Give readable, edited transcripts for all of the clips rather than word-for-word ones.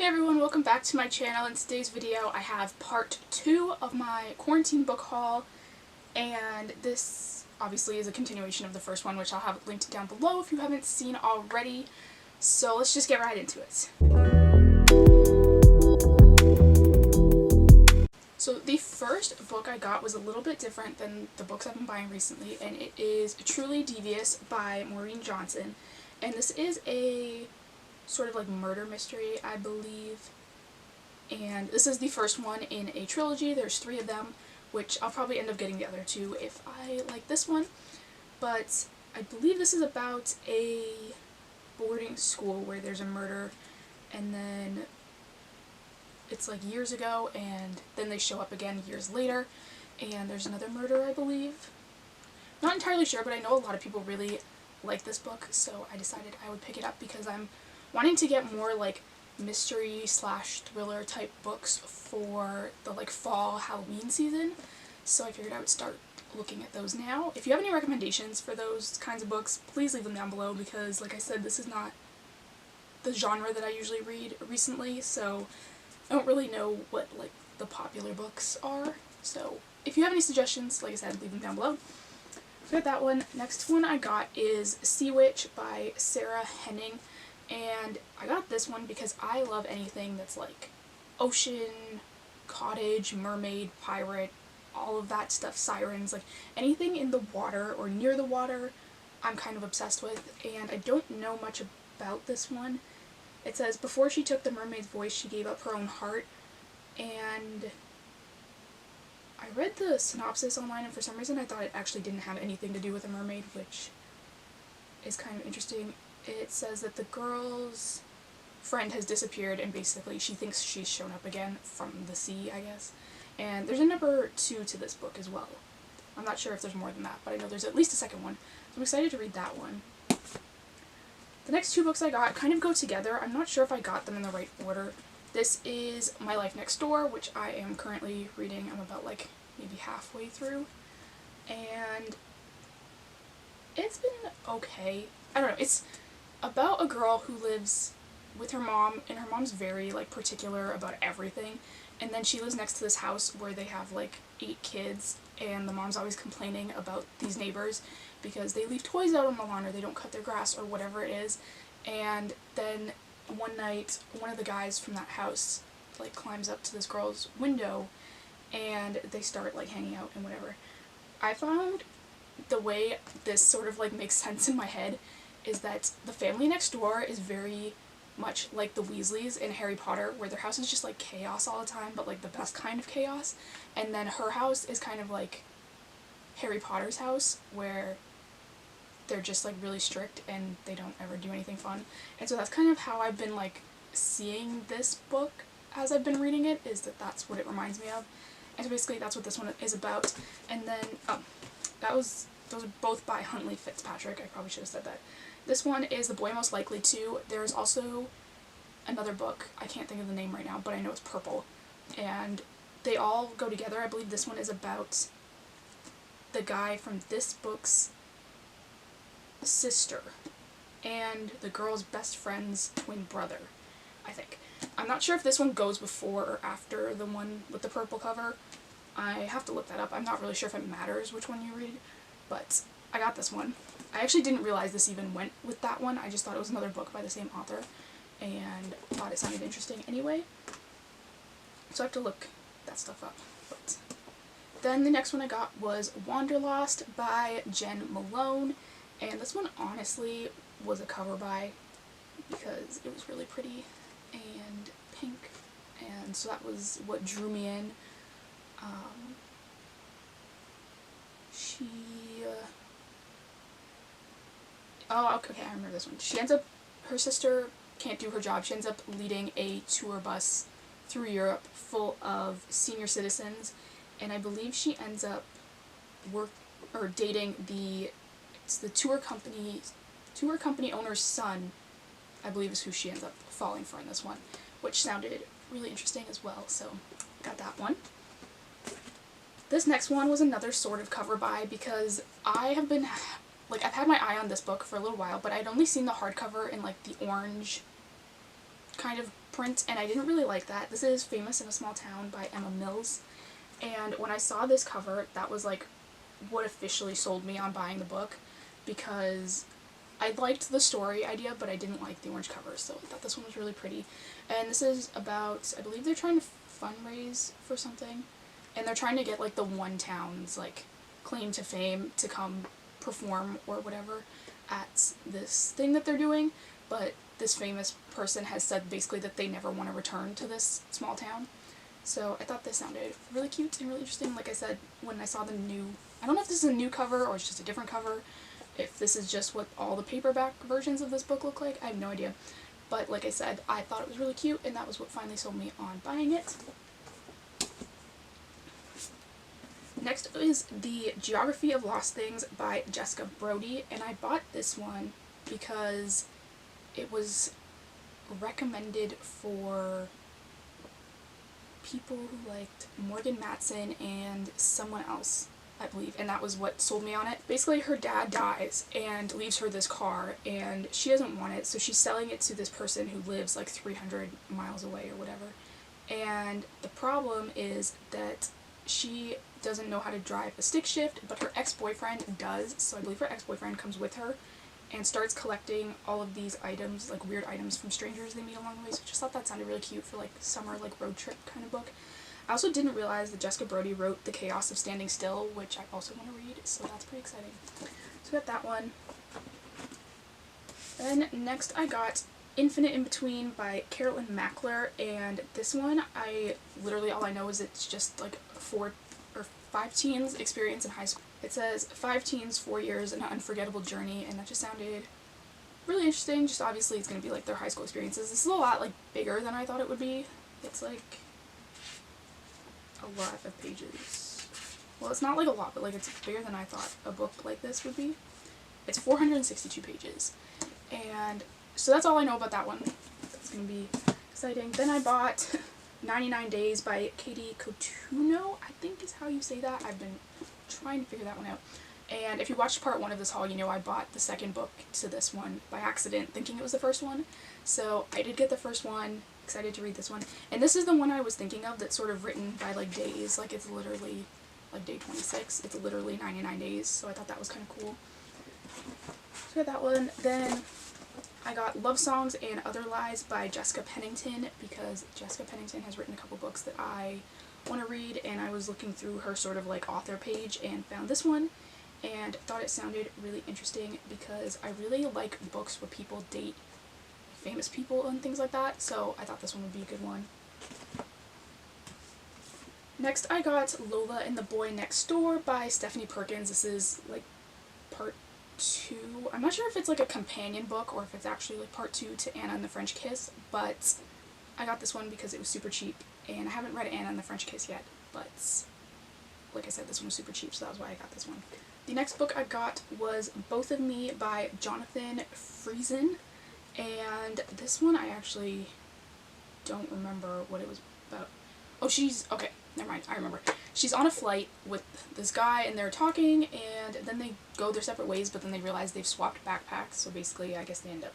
Hey everyone, welcome back to my channel. In today's video I have part 2 of my quarantine book haul, and this obviously is a continuation of the first one, which I'll have linked down below if you haven't seen already. So let's just get right into it. So the first book I got was a little bit different than the books I've been buying recently, and it is Truly Devious by Maureen Johnson, and this is a sort of like murder mystery, I believe, and this is the first one in a trilogy. There's 3 of them, which I'll probably end up getting the other 2 if I like this one, but I believe this is about a boarding school where there's a murder, and then it's like years ago, and then they show up again years later, and there's another murder, I believe. Not entirely sure, but I know a lot of people really like this book, so I decided I would pick it up because I'm wanting to get more like mystery / thriller type books for the like fall Halloween season, so I figured I would start looking at those now. If you have any recommendations for those kinds of books, please leave them down below, because like I said, this is not the genre that I usually read recently, so I don't really know what like the popular books are. So if you have any suggestions, like I said, leave them down below. So I got that one. Next one I got is Sea Witch by Sarah Henning. And I got this one because I love anything that's like ocean, cottage, mermaid, pirate, all of that stuff, sirens, like anything in the water or near the water, I'm kind of obsessed with, and I don't know much about this one. It says, before she took the mermaid's voice, she gave up her own heart, and I read the synopsis online, and for some reason I thought it actually didn't have anything to do with a mermaid, which is kind of interesting. It says that the girl's friend has disappeared, and basically she thinks she's shown up again from the sea, I guess. And there's a number 2 to this book as well. I'm not sure if there's more than that, but I know there's at least a second one. So I'm excited to read that one. The next 2 books I got kind of go together. I'm not sure if I got them in the right order. This is My Life Next Door, which I am currently reading. I'm about like maybe halfway through. And it's been okay. I don't know. It's about a girl who lives with her mom, and her mom's very like particular about everything, and then she lives next to this house where they have like 8 kids, and the mom's always complaining about these neighbors because they leave toys out on the lawn or they don't cut their grass or whatever it is. And then one night one of the guys from that house like climbs up to this girl's window and they start like hanging out and whatever. I found the way this sort of like makes sense in my head is that the family next door is very much like the Weasleys in Harry Potter, where their house is just like chaos all the time, but like the best kind of chaos. And then her house is kind of like Harry Potter's house, where they're just like really strict and they don't ever do anything fun. And so that's kind of how I've been like seeing this book as I've been reading it, is that that's what it reminds me of. And so basically that's what this one is about. And then those are both by Huntley Fitzpatrick. I probably should have said that. This one is The Boy Most Likely To. There's also another book, I can't think of the name right now, but I know it's purple. And they all go together. I believe this one is about the guy from this book's sister and the girl's best friend's twin brother, I think. I'm not sure if this one goes before or after the one with the purple cover. I have to look that up. I'm not really sure if it matters which one you read, but I got this one. I actually didn't realize this even went with that one. I just thought it was another book by the same author and thought it sounded interesting anyway. So I have to look that stuff up. But then the next one I got was Wanderlost by Jen Malone, and this one honestly was a cover buy because it was really pretty and pink, and so that was what drew me in. Okay, I remember this one. She ends up, her sister can't do her job. She ends up leading a tour bus through Europe full of senior citizens, and I believe she ends up dating the tour company owner's son, I believe, is who she ends up falling for in this one, which sounded really interesting as well, so got that one. This next one was another sort of cover buy because I have been, like, I've had my eye on this book for a little while, but I'd only seen the hardcover in, like, the orange kind of print, and I didn't really like that. This is Famous in a Small Town by Emma Mills, and when I saw this cover, that was like what officially sold me on buying the book, because I liked the story idea, but I didn't like the orange cover, so I thought this one was really pretty. And this is about, I believe they're trying to fundraise for something, and they're trying to get like the one town's like claim to fame to come perform or whatever at this thing that they're doing, but this famous person has said basically that they never want to return to this small town. So I thought this sounded really cute and really interesting. Like I said, when I saw the new, I don't know if this is a new cover or it's just a different cover, if this is just what all the paperback versions of this book look like, I have no idea. But like I said, I thought it was really cute, and that was what finally sold me on buying it. Next is The Geography of Lost Things by Jessica Brody, and I bought this one because it was recommended for people who liked Morgan Matson and someone else, I believe, and that was what sold me on it. Basically, her dad dies and leaves her this car, and she doesn't want it, so she's selling it to this person who lives like 300 miles away or whatever. And the problem is that she doesn't know how to drive a stick shift, but her ex-boyfriend does, so I believe her ex-boyfriend comes with her and starts collecting all of these items, like weird items from strangers they meet along the way, so I just thought that sounded really cute for like summer, like road trip kind of book. I also didn't realize that Jessica Brody wrote The Chaos of Standing Still, which I also want to read, so that's pretty exciting. So we got that one. Then next I got Infinite in Between by Carolyn Mackler, and this one, literally all I know is it's just like 5 teens experience in high school. It says 5 teens, 4 years, an unforgettable journey, and that just sounded really interesting. Just obviously it's going to be like their high school experiences. This is a lot like bigger than I thought it would be. It's like a lot of pages. Well, it's not like a lot, but like it's bigger than I thought a book like this would be. It's 462 pages. And so that's all I know about that one. It's going to be exciting. Then I bought 99 Days by Katy Cotugno, I think is how you say that. I've been trying to figure that one out. And if you watched part 1 of this haul, you know I bought the second book to this one by accident, thinking it was the first one. So I did get the first one, excited to read this one. And this is the one I was thinking of that's sort of written by like days, like it's literally like day 26. It's literally 99 days, so I thought that was kind of cool. So I got that one. Then I got Love Songs and Other Lies by Jessica Pennington, because Jessica Pennington has written a couple books that I want to read, and I was looking through her sort of like author page and found this one and thought it sounded really interesting, because I really like books where people date famous people and things like that, so I thought this one would be a good one. Next I got Lola and the Boy Next Door by Stephanie Perkins. This is like part 2. I'm not sure if it's like a companion book or if it's actually like part 2 to Anna and the French Kiss, but I got this one because it was super cheap, and I haven't read Anna and the French Kiss yet, but like I said, this one was super cheap, so that was why I got this one. The next book I got was Both of Me by Jonathan Friesen, and this one I actually don't remember what it was about. Oh, okay, never mind, I remember. She's on a flight with this guy, and they're talking, and then they go their separate ways, but then they realize they've swapped backpacks, so basically I guess they end up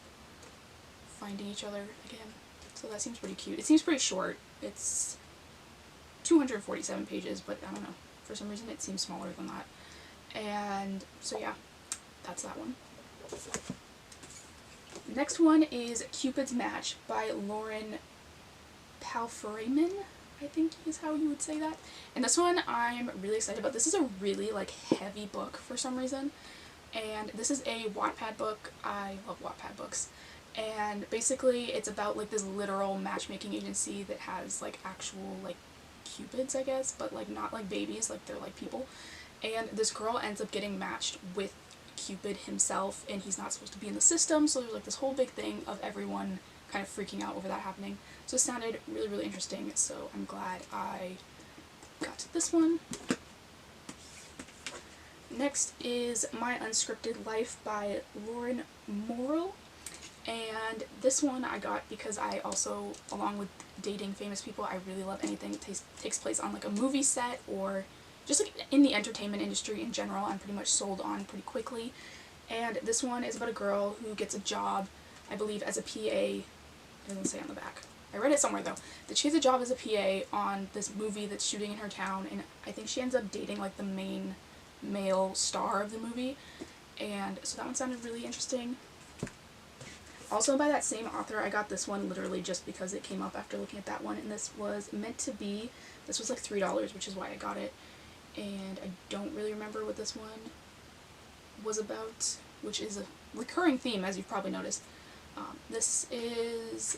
finding each other again. So that seems pretty cute. It seems pretty short. It's 247 pages, but I don't know. For some reason it seems smaller than that. And so yeah, that's that one. Next one is Cupid's Match by Lauren Palphreyman, I think is how you would say that. And this one I'm really excited about. This is a really like heavy book for some reason. And this is a Wattpad book. I love Wattpad books. And basically it's about like this literal matchmaking agency that has like actual like Cupids, I guess, but like not like babies, like they're like people. And this girl ends up getting matched with Cupid himself, and he's not supposed to be in the system, so there's like this whole big thing of everyone kind of freaking out over that happening. So it sounded really, really interesting, so I'm glad I got this one. Next is My Unscripted Life by Lauren Morrill. And this one I got because I also, along with dating famous people, I really love anything that takes place on like a movie set or just like in the entertainment industry in general. I'm pretty much sold on pretty quickly. And this one is about a girl who gets a job, I believe, as a PA. It doesn't say on the back. I read it somewhere though, that she has a job as a PA on this movie that's shooting in her town, and I think she ends up dating like the main male star of the movie, and so that one sounded really interesting. Also by that same author, I got this one literally just because it came up after looking at that one, and this was Meant to Be. This was like $3, which is why I got it, and I don't really remember what this one was about, which is a recurring theme, as you've probably noticed. This is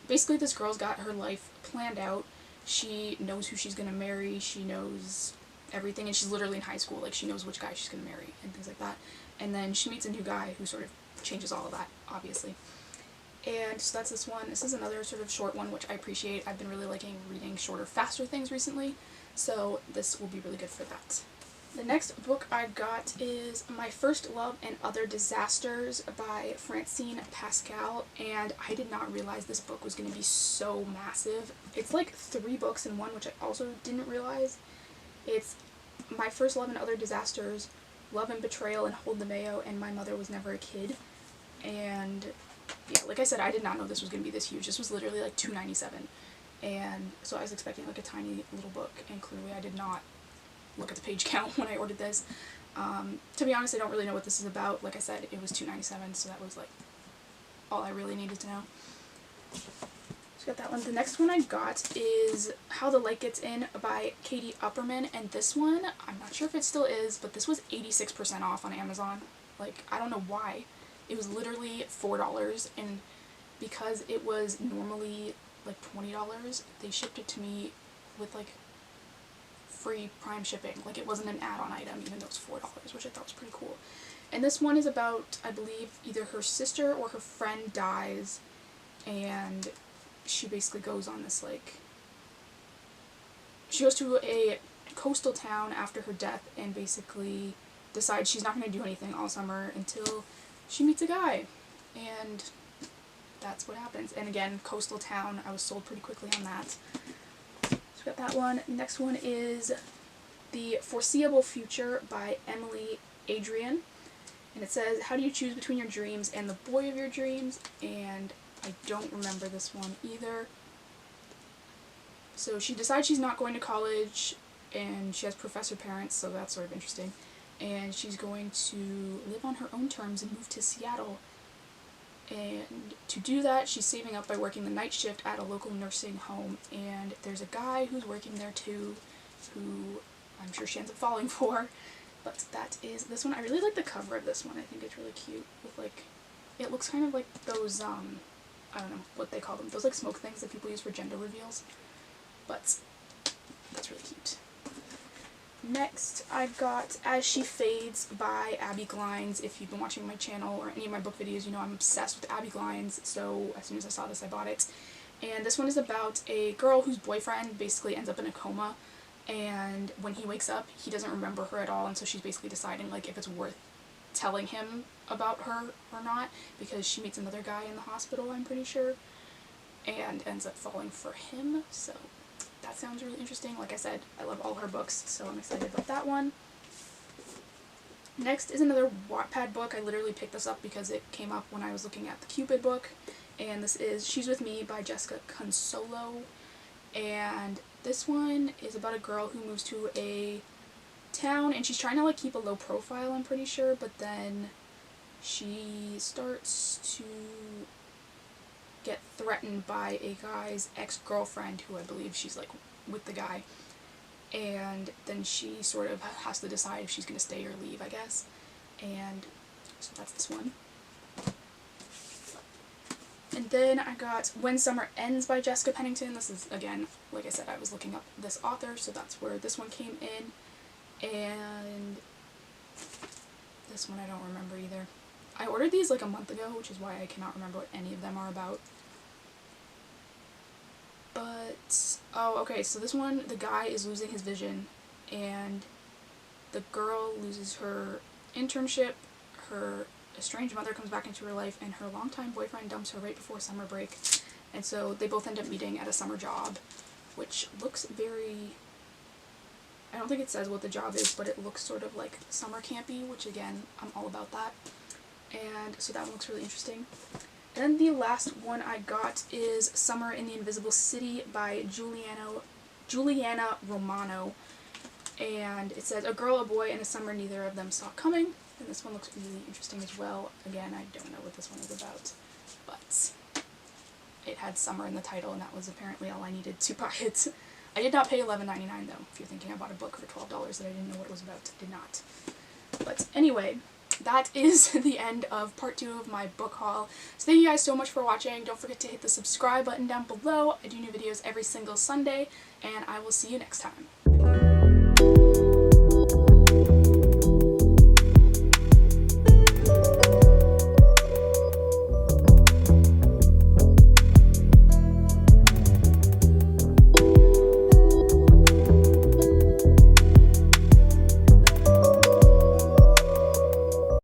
basically this girl's got her life planned out. She knows who she's going to marry, she knows everything, and she's literally in high school, like she knows which guy she's going to marry and things like that. And then she meets a new guy who sort of changes all of that, obviously. And so that's this one. This is another sort of short one, which I appreciate. I've been really liking reading shorter, faster things recently, so this will be really good for that. The next book I got is My First Love and Other Disasters by Francine Pascal, and I did not realize this book was going to be so massive. It's like 3 books in one, which I also didn't realize. It's My First Love and Other Disasters, Love and Betrayal and Hold the Mayo, and My Mother Was Never a Kid. And yeah, like I said, I did not know this was going to be this huge. This was literally like $2.97, and so I was expecting like a tiny little book, and clearly I did not look at the page count when I ordered this. To be honest, I don't really know what this is about. Like I said, it was $2.97, so that was like all I really needed to know. So got that one. The next one I got is How the Light Gets In by Katy Upperman, and this one, I'm not sure if it still is, but this was 86% off on Amazon. Like, I don't know why. It was literally $4, and because it was normally like $20, they shipped it to me with like free Prime shipping. Like, it wasn't an add-on item, even though it's $4, which I thought was pretty cool. And this one is about, I believe, either her sister or her friend dies, and she basically goes on this, like, she goes to a coastal town after her death and basically decides she's not going to do anything all summer until she meets a guy, and that's what happens. And again, coastal town, I was sold pretty quickly on that. So we got that one. Next one is The Foreseeable Future by Emily Adrian, and it says, how do you choose between your dreams and the boy of your dreams? And I don't remember this one either. So she decides she's not going to college, and she has professor parents, so that's sort of interesting. And she's going to live on her own terms and move to Seattle. And to do that, she's saving up by working the night shift at a local nursing home. And there's a guy who's working there too, who I'm sure she ends up falling for. But that is this one. I really like the cover of this one. I think it's really cute. With like, it looks kind of like those, I don't know what they call them. Those like smoke things that people use for gender reveals. But that's really cute. Next, I got As She Fades by Abbi Glines. If you've been watching my channel or any of my book videos, you know I'm obsessed with Abbi Glines, so as soon as I saw this, I bought it. And this one is about a girl whose boyfriend basically ends up in a coma, and when he wakes up, he doesn't remember her at all, and so she's basically deciding, like, if it's worth telling him about her or not, because she meets another guy in the hospital, I'm pretty sure, and ends up falling for him, so that sounds really interesting. Like I said, I love all her books, so I'm excited about that one. Next is another Wattpad book. I literally picked this up because it came up when I was looking at the Cupid book, and this is She's With Me by Jessica Cunsolo, and this one is about a girl who moves to a town, and she's trying to like keep a low profile, I'm pretty sure, but then she starts to get threatened by a guy's ex-girlfriend, who I believe she's like with the guy, and then she sort of has to decide if she's going to stay or leave, I guess. And so that's this one. And then I got When Summer Ends by Jessica Pennington. This is, again, like I said, I was looking up this author, so that's where this one came in. And this one I don't remember either. I ordered these like a month ago, which is why I cannot remember what any of them are about. But, oh, okay, so this one, the guy is losing his vision, and the girl loses her internship, her estranged mother comes back into her life, and her longtime boyfriend dumps her right before summer break. And so they both end up meeting at a summer job, which looks very, I don't think it says what the job is, but it looks sort of like summer campy, which again, I'm all about that. And so that one looks really interesting. And then the last one I got is Summer in the Invisible City by Juliana Romano. And it says, a girl, a boy, and a summer neither of them saw coming. And this one looks really interesting as well. Again, I don't know what this one is about, but it had summer in the title, and that was apparently all I needed to buy it. I did not pay $11.99 though. If you're thinking I bought a book for $12 that I didn't know what it was about, I did not. But anyway, that is the end of part 2 of my book haul. So thank you guys so much for watching. Don't forget to hit the subscribe button down below. I do new videos every single Sunday, and I will see you next time.